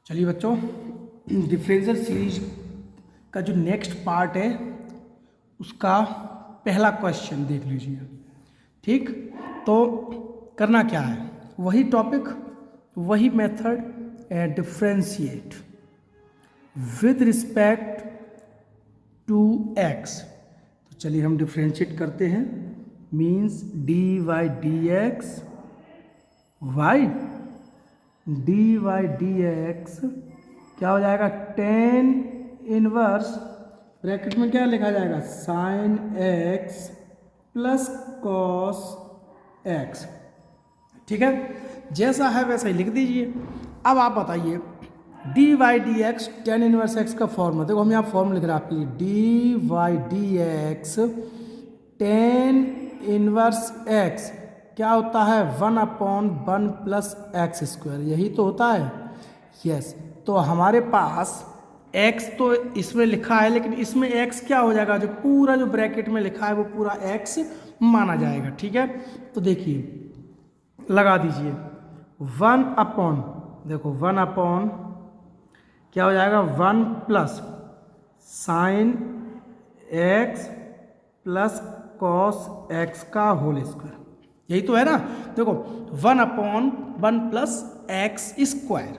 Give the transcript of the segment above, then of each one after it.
चलिए बच्चों, differential series का जो नेक्स्ट पार्ट है उसका पहला क्वेश्चन देख लीजिए। ठीक, तो करना क्या है, वही टॉपिक वही method, differentiate with respect to x. तो चलिए हम डिफरेंशिएट करते हैं। Means d y d x y d y d x क्या हो जाएगा, टेन इनवर्स ब्रैकेट में क्या लिखा जाएगा, sine x plus cos x. ठीक है, जैसा है वैसा ही लिख दीजिए। अब आप बताइए d y d x tan inverse x का फॉर्मूला देखो, हम यहाँ फॉर्मूला लिख रहे हैं आपके लिए। D y d x tan inverse x क्या होता है, 1/1 प्लस एक्स स्क्वायर, यही तो होता है। यस, तो हमारे पास x तो इसमें लिखा है, लेकिन इसमें x क्या हो जाएगा, जो पूरा जो ब्रैकेट में लिखा है वो पूरा x माना जाएगा। ठीक है, तो देखिए लगा दीजिए 1/, देखो 1/ क्या हो जाएगा, 1 plus sine x plus cos x का होल स्क्वायर, यही तो है ना। देखो 1/1 प्लस एक्स स्क्वायर,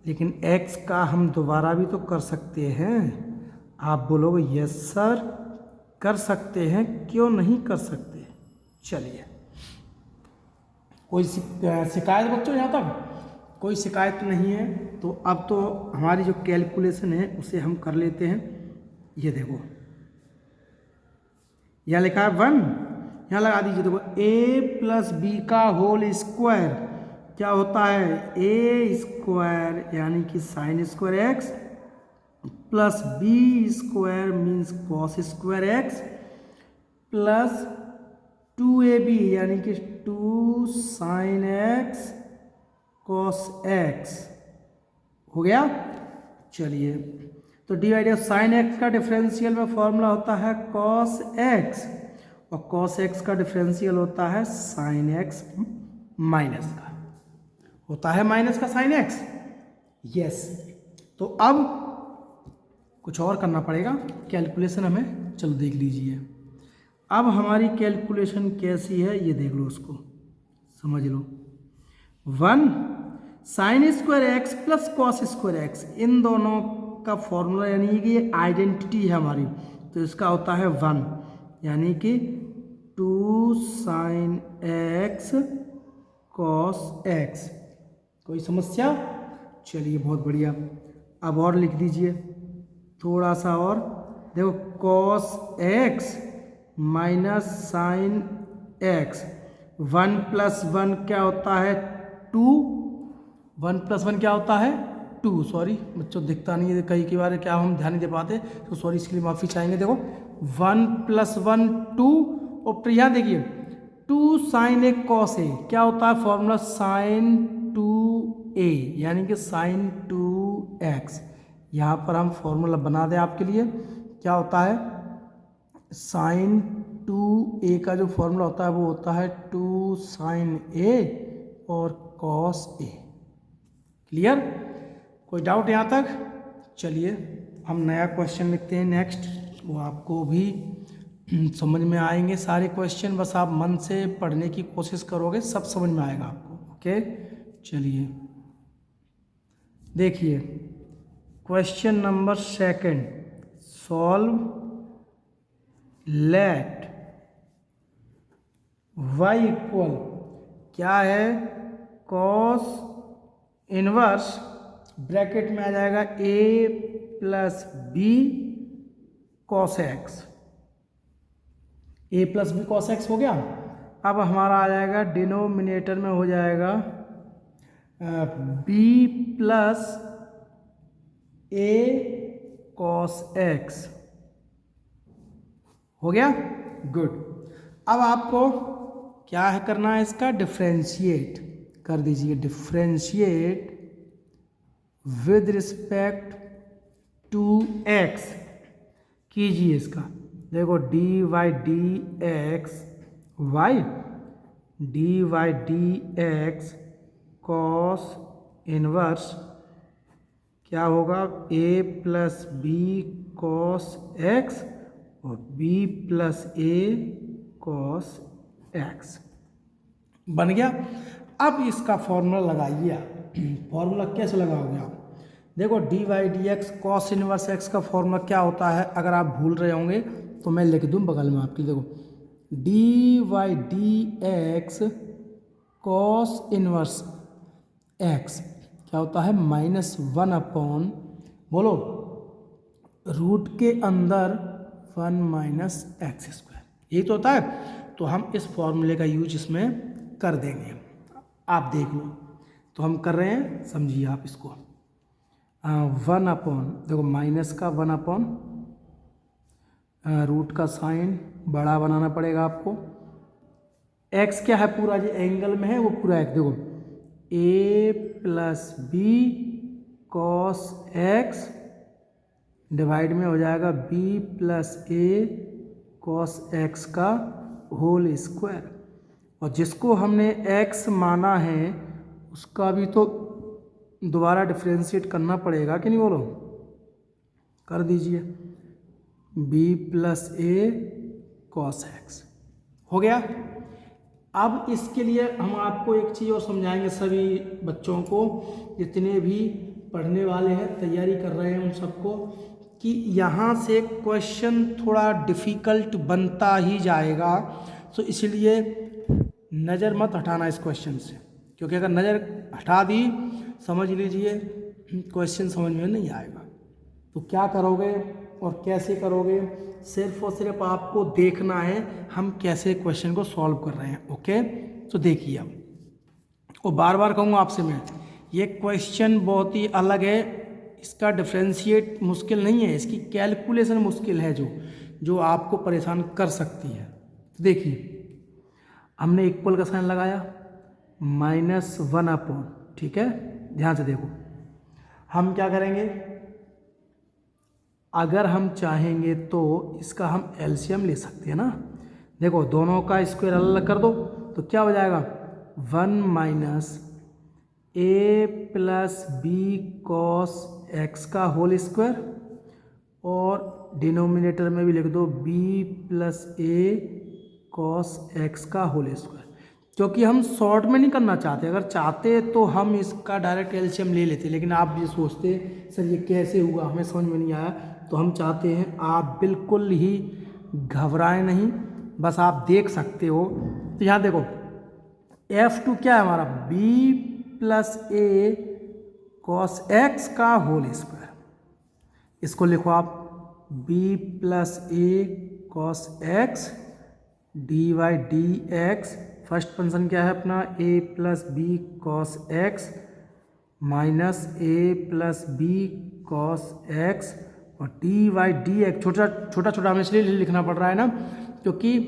लेकिन x का हम दोबारा भी तो कर सकते हैं। आप बोलोगे यस सर कर सकते हैं, क्यों नहीं कर सकते। चलिए, कोई शिकायत बच्चों, यहाँ तक कोई शिकायत नहीं है। तो अब तो हमारी जो कैलकुलेशन है उसे हम कर लेते हैं। ये देखो यहाँ लिखा है 1, यहाँ लगा दीजिए। देखो a प्लस बी का होल स्क्वायर क्या होता है, ए स्क्वायर यानी कि sine square x plus b square means cos square x plus 2ab यानी कि 2 साइन एक्स कॉस एक्स हो गया। चलिए, तो डी वाई साइन एक्स का डिफरेंशियल में फॉर्मूला होता है कॉस एक्स, और कॉस एक्स का डिफरेंशियल होता है साइन एक्स माइनस का, होता है माइनस का साइन एक्स। यस, तो अब कुछ और करना पड़ेगा, कैलकुलेशन हमें, चलो देख लीजिए। अब हमारी कैलकुलेशन कैसी है ये देख लो, उसको समझ लो। 1 sine square x plus cos square x, इन दोनों का फॉर्मूला यानी कि ये आइडेंटिटी है हमारी, तो इसका होता है 1 यानी कि 2 साइन एक्स कॉस एक्स। कोई समस्या? चलिए बहुत बढ़िया। अब और लिख दीजिए थोड़ा सा और, देखो cos x minus sine x, 1 plus 1 क्या होता है 2, 1 प्लस 1 क्या होता है 2। सॉरी बच्चों दिखता नहीं है कई बार, क्या हम ध्यान नहीं दे पाते, तो सॉरी इसके लिए माफ़ी चाहेंगे। देखो 1 प्लस 1 2, और यहाँ देखिए 2 साइन ए कॉस ए क्या होता है फॉर्मूला, साइन 2a यानी कि साइन 2x। यहाँ पर हम फॉर्मूला बना दें आपके लिए, क्या होता है साइन 2a का जो फॉर्मूला होता है वो होता है 2 साइन a और कॉस a। क्लियर? कोई डाउट यहाँ तक? चलिए हम नया क्वेश्चन लिखते हैं नेक्स्ट, वो आपको भी समझ में आएंगे सारे क्वेश्चन, बस आप मन से पढ़ने की कोशिश करोगे सब समझ में आएगा आपको। ओके, चलिए देखिए question number 2, solve let y equal क्या है, कॉस इनवर्स ब्रैकेट में आ जाएगा a plus b cos x, a plus b cos x हो गया। अब हमारा आ जाएगा डिनोमिनेटर में हो जाएगा b plus a cos x, हो गया। गुड। अब आपको क्या है करना है, इसका डिफरेंशिएट कर दीजिए, differentiate with respect to x कीजिए इसका। देखो d y d x y d y d x cos inverse क्या होगा, a plus b cos x और b plus a cos x बन गया। अब इसका फॉर्मूला लगाइए आप। फॉर्मूला कैसे लगाओगे आप? देखो d y d x cos inverse x का फॉर्मूला क्या होता है, अगर आप भूल रहे होंगे तो मैं लिख दूँ बगल में आपकी। देखो d y d x cos inverse x क्या होता है, -1 अपॉन, बोलो, रूट के अंदर 1 माइनस एक्स स्क्वायर, यही तो होता है। तो हम इस फॉर्मूले का यूज इसमें कर देंगे, आप देख लो। तो हम कर रहे हैं, समझिए आप इसको। 1 अपॉन, देखो माइनस का 1 अपॉन, रूट का साइन बड़ा बनाना पड़ेगा आपको। एक्स क्या है, पूरा जो एंगल में है वो पूरा एक्स, देखो a plus b cos x divide में हो जाएगा b plus a cos x का होल स्क्वायर। और जिसको हमने x माना है उसका भी तो दोबारा डिफ्रेंशिएट करना पड़ेगा कि नहीं, बोलो, कर दीजिए। b plus a cos x हो गया। अब इसके लिए हम आपको एक चीज़ और समझाएंगे, सभी बच्चों को, जितने भी पढ़ने वाले हैं, तैयारी कर रहे हैं उन सबको, कि यहाँ से क्वेश्चन थोड़ा डिफ़िकल्ट बनता ही जाएगा। तो इसलिए नज़र मत हटाना इस क्वेश्चन से, क्योंकि अगर नज़र हटा दी, समझ लीजिए क्वेश्चन समझ में नहीं आएगा। तो क्या करोगे और कैसे करोगे, सिर्फ और सिर्फ आपको देखना है हम कैसे क्वेश्चन को सॉल्व कर रहे हैं। ओके, तो देखिए अब, और बार बार कहूँगा आपसे मैं, ये क्वेश्चन बहुत ही अलग है, इसका डिफ्रेंशिएट मुश्किल नहीं है, इसकी कैलकुलेशन मुश्किल है जो आपको परेशान कर सकती है। तो देखिए हमने इक्वल का साइन लगाया, -1 अपॉन, ठीक है, ध्यान से देखो। हम क्या करेंगे, अगर हम चाहेंगे तो इसका हम एलसीएम ले सकते हैं ना। देखो दोनों का स्क्वायर अलग अलग कर दो तो क्या हो जाएगा, 1 minus a plus b cos x का होल स्क्वायर, और डिनोमिनेटर में भी लिख दो B plus a cos x का होल स्क्वायर। क्योंकि हम शॉर्ट में नहीं करना चाहते, अगर चाहते तो हम इसका डायरेक्ट एलसीएम ले लेते, लेकिन आप ये सोचते सर ये कैसे हुआ, हमें समझ में नहीं आया। तो हम चाहते हैं आप बिल्कुल ही घबराएं नहीं, बस आप देख सकते हो। तो यहाँ देखो F2 क्या है हमारा, b plus a cos x का होल स्क्वायर, इसको लिखो आप b plus a cos x d y d x. First function क्या है अपना, a plus b cos x minus a plus b cos x, और डी वाई डी एक्स छोटा छोटा हमें इसलिए लिखना पड़ रहा है ना, क्योंकि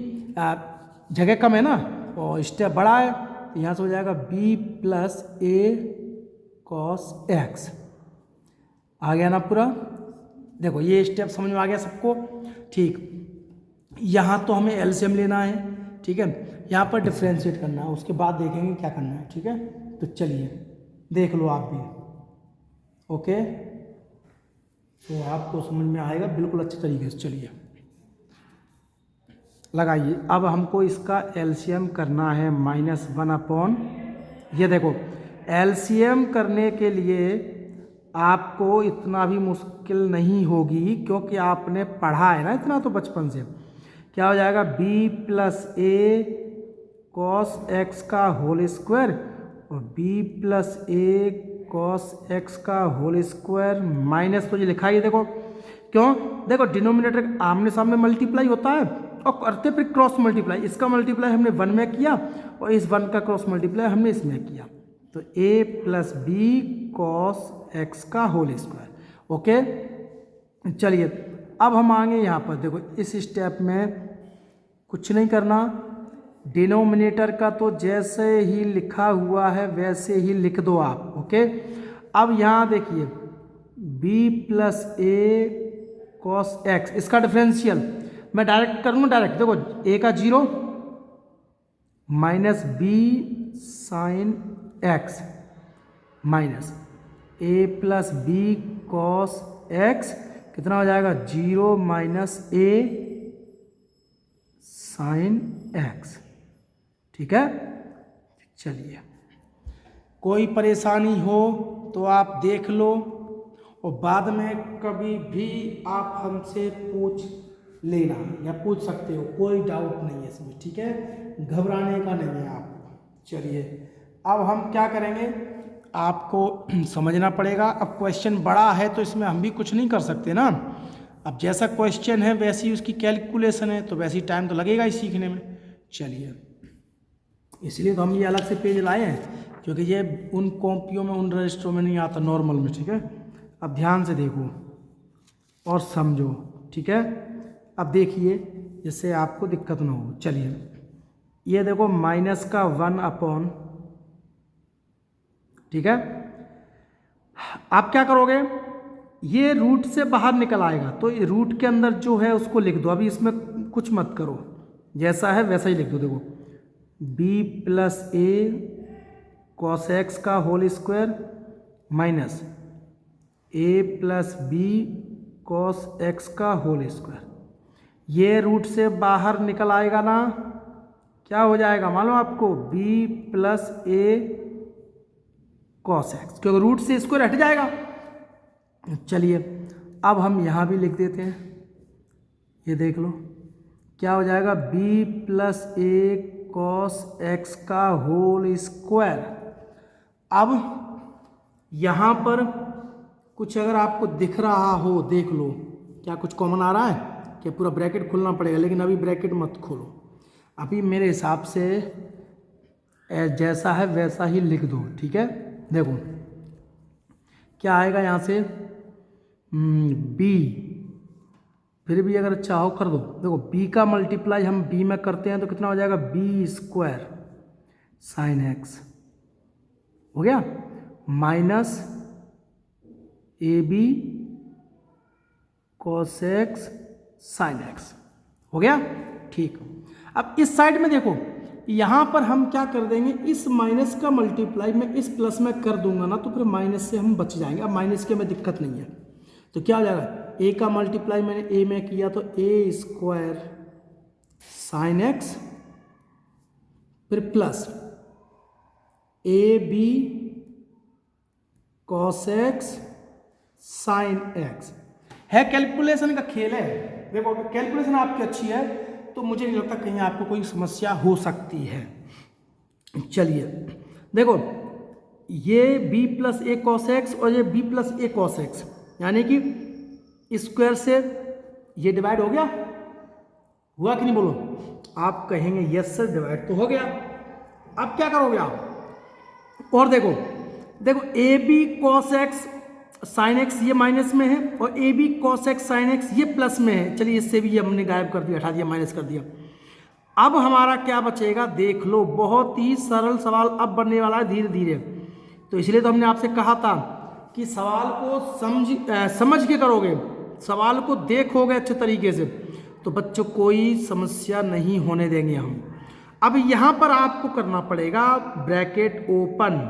जगह कम है ना और स्टेप बड़ा है। तो यहाँ से हो जाएगा b plus a cos x, आ गया ना पूरा। देखो ये स्टेप समझ में आ गया सबको, ठीक। यहाँ तो हमें एलसीएम लेना है, ठीक है, यहाँ पर डिफ्रेंशिएट करना है, उसके बाद देखेंगे क्या करना है, ठीक है। तो चलिए देख लो आप भी, ओके, तो आपको समझ में आएगा बिल्कुल अच्छे तरीके से। चलिए लगाइए, अब हमको इसका एलसीएम करना है -1 अपॉन, ये देखो एलसीएम करने के लिए आपको इतना भी मुश्किल नहीं होगी, क्योंकि आपने पढ़ा है ना इतना तो बचपन से। क्या हो जाएगा, b plus a cos x का होल स्क्वायर और b plus a cos x का होल स्क्वायर माइनस, तो ये लिखा है, देखो क्यों, देखो डिनोमिनेटर आमने सामने मल्टीप्लाई होता है और करते फिर क्रॉस मल्टीप्लाई, इसका मल्टीप्लाई हमने 1 में किया और इस 1 का क्रॉस मल्टीप्लाई हमने इसमें किया। तो a plus b cos x का होल स्क्वायर, ओके। चलिए अब हम आएंगे यहाँ पर, देखो इस स्टेप में कुछ नहीं करना, डिनोमिनेटर का तो जैसे ही लिखा हुआ है वैसे ही लिख दो आप, ओके। अब यहाँ देखिए b plus a cos x, इसका डिफरेंशियल मैं डायरेक्ट करूँगा, डायरेक्ट देखो a का 0 minus b sine x minus a plus b cos x कितना हो जाएगा 0 माइनस ए साइन एक्स। ठीक है, चलिए कोई परेशानी हो तो आप देख लो और बाद में कभी भी आप हमसे पूछ लेना या पूछ सकते हो, कोई डाउट नहीं है इसमें। ठीक है, घबराने का नहीं है आपको। चलिए अब हम क्या करेंगे, आपको समझना पड़ेगा। अब क्वेश्चन बड़ा है तो इसमें हम भी कुछ नहीं कर सकते ना। अब जैसा क्वेश्चन है वैसी उसकी कैलकुलेशन है, तो वैसी टाइम तो लगेगा ही सीखने में। चलिए इसलिए तो हम ये अलग से पेज लाए हैं, क्योंकि ये उन कॉपियों में उन रजिस्टरों में नहीं आता, नॉर्मल में। ठीक है, अब ध्यान से देखो और समझो। ठीक है, अब देखिए जिससे आपको दिक्कत ना हो। चलिए ये देखो माइनस का 1 अपॉन, ठीक है, आप क्या करोगे, ये रूट से बाहर निकल आएगा तो ये रूट के अंदर जो है उसको लिख दो। अभी इसमें कुछ मत करो, जैसा है वैसा ही लिख दो। देखो B plus a cos x का whole square minus a plus b cos x का होल स्क्वायर। ये रूट से बाहर निकल आएगा ना, क्या हो जाएगा मालूम आपको, B plus a cos x, क्योंकि रूट से स्क्वायर हट जाएगा। चलिए अब हम यहाँ भी लिख देते हैं, ये देख लो क्या हो जाएगा, b plus a cos x का होल स्क्वायर। अब यहाँ पर कुछ अगर आपको दिख रहा हो देख लो, क्या कुछ कॉमन आ रहा है, क्या पूरा ब्रैकेट खोलना पड़ेगा, लेकिन अभी ब्रैकेट मत खोलो। अभी मेरे हिसाब से जैसा है वैसा ही लिख दो। ठीक है, देखो क्या आएगा यहाँ से, बी, फिर भी अगर चाहो कर दो। देखो बी का मल्टीप्लाई हम बी में करते हैं तो कितना हो जाएगा, बी स्क्वायर साइन एक्स हो गया minus a b cos x sine x हो गया। ठीक, अब इस साइड में देखो, यहाँ पर हम क्या कर देंगे, इस माइनस का मल्टीप्लाई मैं इस प्लस में कर दूंगा ना, तो फिर माइनस से हम बच जाएंगे। अब माइनस की हमें दिक्कत नहीं है, तो क्या हो जाएगा, ए का मल्टीप्लाई मैंने ए में किया तो ए स्क्वायर साइन एक्स, फिर plus a b cos x sine x. है कैलकुलेशन का खेल है। देखो अगर कैलकुलेशन आपकी अच्छी है तो मुझे नहीं लगता कहीं आपको कोई समस्या हो सकती है। चलिए देखो ये b plus a cos x और ये b plus a cos x, यानी कि स्क्वायर से ये डिवाइड हो गया, हुआ कि नहीं बोलो, आप कहेंगे यस सर डिवाइड तो हो गया। अब क्या करोगे आप, और देखो देखो a b cos x sine x ये माइनस में है और a b cos x sine x ये प्लस में है। चलिए इससे भी ये हमने गायब कर दिया, हटा दिया, माइनस कर दिया। अब हमारा क्या बचेगा देख लो, बहुत ही सरल सवाल अब बनने वाला है धीरे धीरे। तो इसलिए तो हमने आपसे कहा था कि सवाल को समझ के करोगे, सवाल को देखोगे अच्छे तरीके से तो बच्चों कोई समस्या नहीं होने देंगे हम। अब यहाँ पर आपको करना पड़ेगा ब्रैकेट ओपन।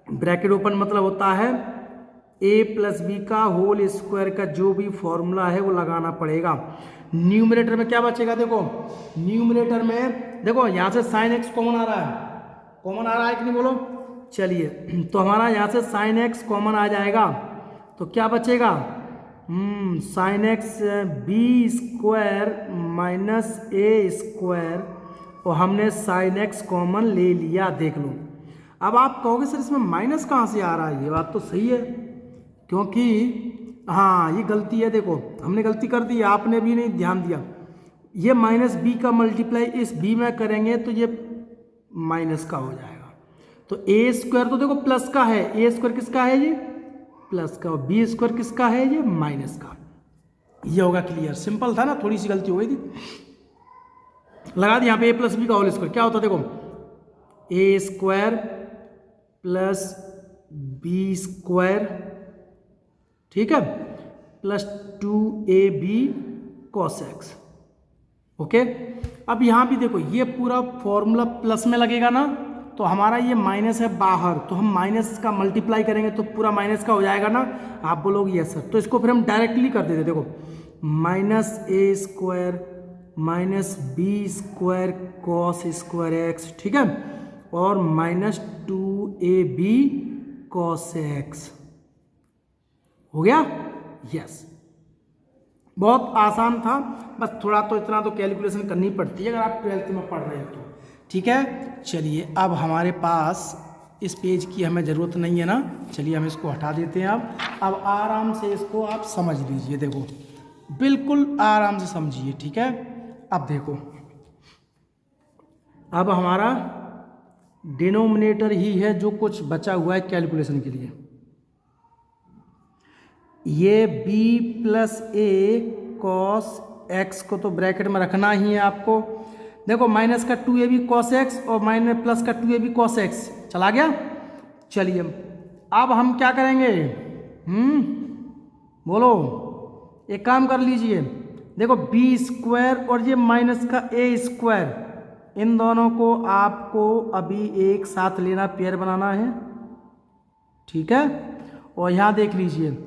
ब्रैकेट ओपन मतलब होता है ए प्लस बी का होल स्क्वायर का जो भी फॉर्मूला है वो लगाना पड़ेगा। न्यूमरेटर में क्या बचेगा, देखो न्यूमरेटर में देखो यहाँ से साइन एक्स कॉमन आ रहा है, कॉमन आ रहा है कि नहीं बोलो। चलिए तो हमारा यहाँ से साइन एक्स कॉमन आ जाएगा तो क्या बचेगा, sine x b square minus a square, और हमने साइन एक्स कॉमन ले लिया। देख लो अब आप कहोगे सर इसमें माइनस कहाँ से आ रहा है, ये बात तो सही है क्योंकि हाँ ये गलती है, देखो हमने गलती कर दी, आपने भी नहीं ध्यान दिया। ये माइनस बी का मल्टीप्लाई इस बी में करेंगे तो ये माइनस का हो जाएगा। तो ए स्क्वायर तो देखो प्लस का है, ए स्क्वायर किसका है, ये प्लस का, और बी स्क्वायर किसका है, ये माइनस का। ये होगा क्लियर, सिंपल था ना, थोड़ी सी गलती हो गई थी, लगा दी यहाँ पे ए प्लस बी का होल स्क्वायर। क्या होता है देखो ए स्क्वायर प्लस बी स्क्वायर, ठीक है, plus 2ab cos x। Okay अब यहाँ भी देखो ये पूरा फॉर्मूला प्लस में लगेगा ना, तो हमारा ये माइनस है बाहर, तो हम माइनस का मल्टीप्लाई करेंगे तो पूरा माइनस का हो जाएगा ना। आप बोलोगे यस सर, तो इसको फिर हम डायरेक्टली कर देते, देखो minus a square minus b square cos square x, ठीक है, और माइनस 2ab कॉस एक्स, हो गया। यस, बहुत आसान था, बस थोड़ा तो इतना तो कैलकुलेशन करनी पड़ती है अगर आप 12th में पढ़ रहे हो तो, ठीक है। चलिए अब हमारे पास इस पेज की हमें ज़रूरत नहीं है ना, चलिए हम इसको हटा देते हैं। अब आराम से इसको आप समझ लीजिए, देखो बिल्कुल आराम से समझिए, ठीक है। अब देखो, अब हमारा डिनोमिनेटर ही है जो कुछ बचा हुआ है कैलकुलेशन के लिए। ये b plus a cos x को तो ब्रैकेट में रखना ही है आपको। देखो माइनस का 2ab कॉस एक्स और माइनस प्लस का 2ab कॉस एक्स चला गया। चलिए अब हम क्या करेंगे, बोलो, एक काम कर लीजिए, देखो b स्क्वायर और ये माइनस का a स्क्वायर, इन दोनों को आपको अभी एक साथ लेना, पेयर बनाना है, ठीक है। और यहाँ देख लीजिए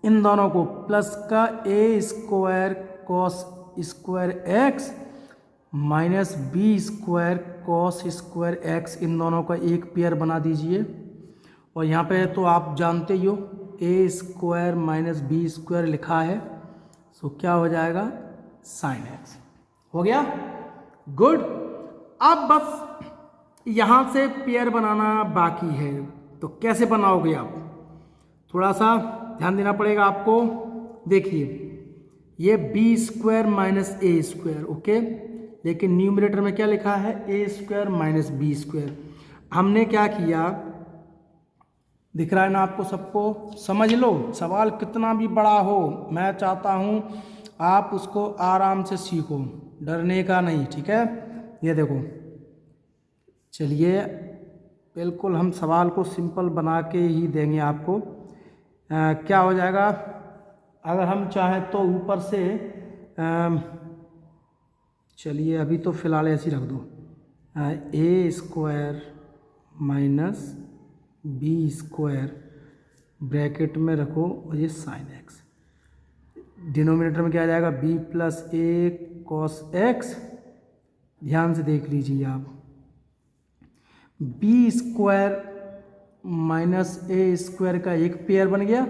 इन दोनों को प्लस का a square cos square x minus b square cos square x, इन दोनों का एक पेयर बना दीजिए। और यहाँ पे तो आप जानते ही हो a square minus b square लिखा है, सो क्या हो जाएगा साइन एक्स, हो गया, गुड। अब बस यहाँ से पेयर बनाना बाकी है, तो कैसे बनाओगे आप, थोड़ा सा ध्यान देना पड़ेगा आपको। देखिए ये B square minus a square, okay, लेकिन न्यूमरेटर में क्या लिखा है a square minus b square. हमने क्या किया, दिख रहा है ना आपको, सबको समझ लो, सवाल कितना भी बड़ा हो मैं चाहता हूँ आप उसको आराम से सीखो, डरने का नहीं, ठीक है। ये देखो, चलिए बिल्कुल हम सवाल को सिंपल बना के ही देंगे आपको। क्या हो जाएगा, अगर हम चाहें तो ऊपर से चलिए अभी तो फ़िलहाल ऐसे ही रख दो, a square minus b square bracket में रखो और ये साइन एक्स, डिनोमिनेटर में क्या आ जाएगा b plus a cos x. ध्यान से देख लीजिए आप, B square minus a square का एक पेयर बन गया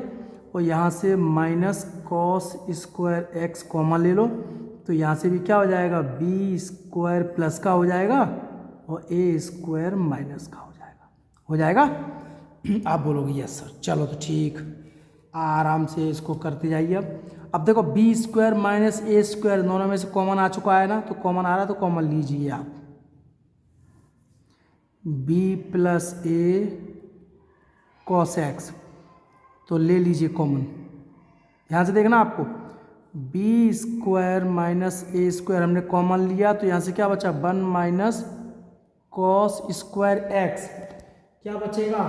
और यहाँ से minus cos square x common ले लो, तो यहाँ से भी क्या हो जाएगा बी स्क्वायर प्लस का हो जाएगा और ए स्क्वायर माइनस का हो जाएगा। आप बोलोगे यस सर, चलो तो ठीक, आराम से इसको करते जाइए। अब देखो B square minus a square दोनों में से कॉमन आ चुका है ना, तो कॉमन आ रहा है तो कॉमन लीजिए आप, B plus a cos x, तो ले लीजिए कॉमन। यहाँ से देखना आपको, B square minus a square हमने कॉमन लिया, तो यहाँ से क्या बचा 1 माइनस कॉस स्क्वायर एक्स, क्या बचेगा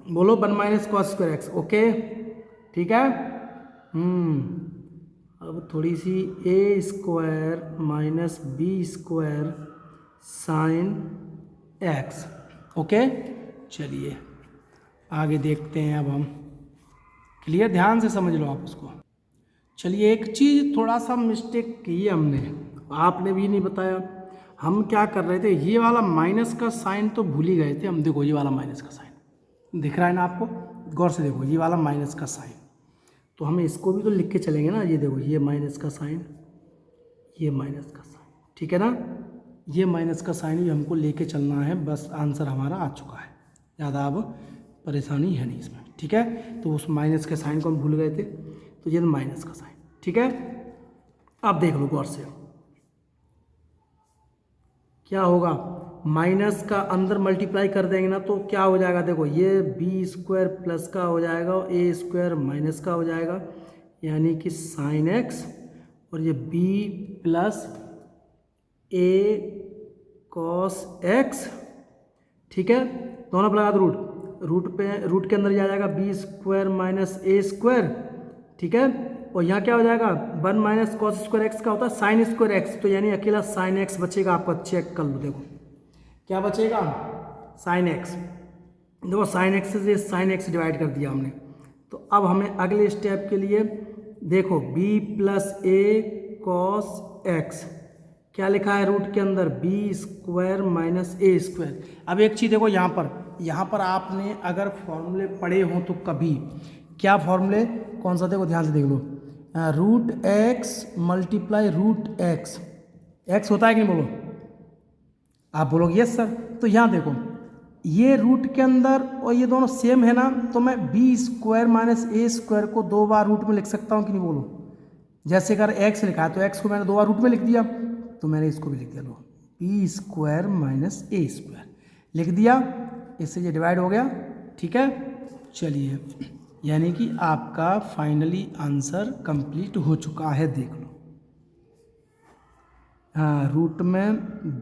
बोलो 1 minus cos square x, okay, ठीक है। अब थोड़ी सी a square minus b square sine x, okay. चलिए आगे देखते हैं, अब हम क्लियर, ध्यान से समझ लो आप उसको। चलिए एक चीज़ थोड़ा सा मिस्टेक की हमने, आपने भी नहीं बताया, हम क्या कर रहे थे, ये वाला माइनस का साइन तो भूल ही गए थे हम। देखो ये वाला माइनस का साइन दिख रहा है ना आपको, गौर से देखो, ये वाला माइनस का साइन, तो हमें इसको भी तो लिख के चलेंगे ना। ये देखो ये माइनस का साइन, ये माइनस का साइन, ठीक है ना, ये माइनस का साइन भी हमको लेके चलना है। बस आंसर हमारा आ चुका है, ज़्यादा अब परेशानी है नहीं इसमें, ठीक है। तो उस माइनस के साइन को हम भूल गए थे, तो ये माइनस का साइन, ठीक है। अब देख लो गौर से, क्या होगा, माइनस का अंदर मल्टीप्लाई कर देंगे ना, तो क्या हो जाएगा, देखो ये बी स्क्वायर प्लस का हो जाएगा और ए स्क्वायर माइनस का हो जाएगा, यानी कि साइन एक्स, और ये B plus a cos x, ठीक है। दोनों पर लगा दो रूट के अंदर जाएगा B square minus a square, ठीक है। और यहाँ क्या हो जाएगा 1 माइनस कॉस स्क्वायर एक्स का होता है साइन स्क्वायर एक्स, तो यानी अकेला साइन एक्स बचेगा आपका, चेक कर लो, देखो क्या बचेगा, साइन एक्स। देखो साइन एक्स से साइन एक्स डिवाइड कर दिया हमने। तो अब हमें अगले स्टेप के लिए देखो b plus a cos x, क्या लिखा है रूट के अंदर, B square minus a square. अब एक चीज़ देखो यहाँ पर आपने अगर फॉर्मूले पढ़े हों तो कभी, क्या फॉर्मूले, कौन सा, देखो ध्यान से देख लो, root x multiply root x, x होता है कि नहीं, बोलो, आप बोलोगे यस सर। तो यहाँ देखो ये रूट के अंदर और ये दोनों सेम है ना, तो मैं B square minus a square को 2 बार रूट में लिख सकता हूँ कि नहीं, बोलो। जैसे अगर एक्स लिखा है तो एक्स को मैंने 2 बार रूट में लिख दिया, तो मैंने इसको भी लिख दिया, लो B square minus a square लिख दिया, इससे ये डिवाइड हो गया। ठीक है, चलिए, यानी कि आपका फाइनली आंसर कंप्लीट हो चुका है, देख लो। हाँ, रूट में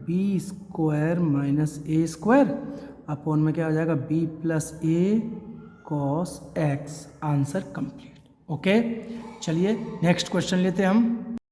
b square minus a square upon में क्या हो जाएगा, b plus a cos x, answer complete. Okay, चलिए नेक्स्ट क्वेश्चन लेते हैं हम।